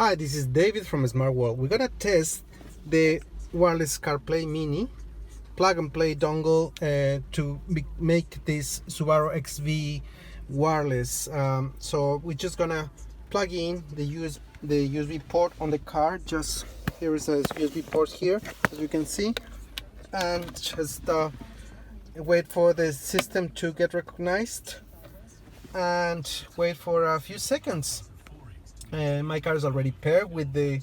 Hi, this is David from Smart World. We're gonna test the Wireless Carplay Mini plug and play dongle to make this Subaru XV wireless. So we're just gonna plug in the USB port on the car. Just here is a USB port here, as you can see, and just wait for the system to get recognized and wait for a few seconds. My car is already paired with the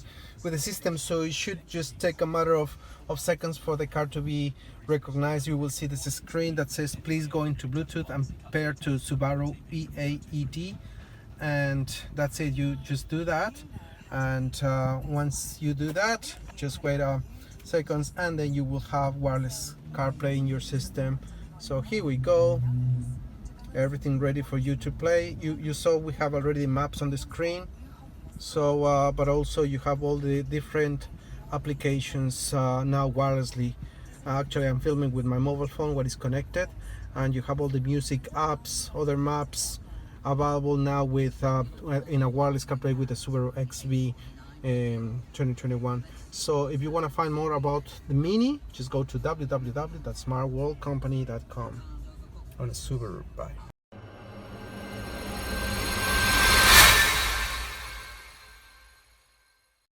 system, so it should just take a matter of seconds for the car to be recognized. You will see this screen that says please go into Bluetooth and pair to Subaru EAED, and that's it. You just do that, and once you do that, just wait seconds, and then you will have wireless CarPlay in your system. So here we go, everything ready for you to play. You saw we have already maps on the screen. So but also you have all the different applications now wirelessly. Actually, I'm filming with my mobile phone, what is connected, and you have all the music apps, other maps available now with in a wireless CarPlay with the Subaru XV 2021. So if you want to find more about the Mini, just go to www.smartworldcompany.com on a Subaru. Bye.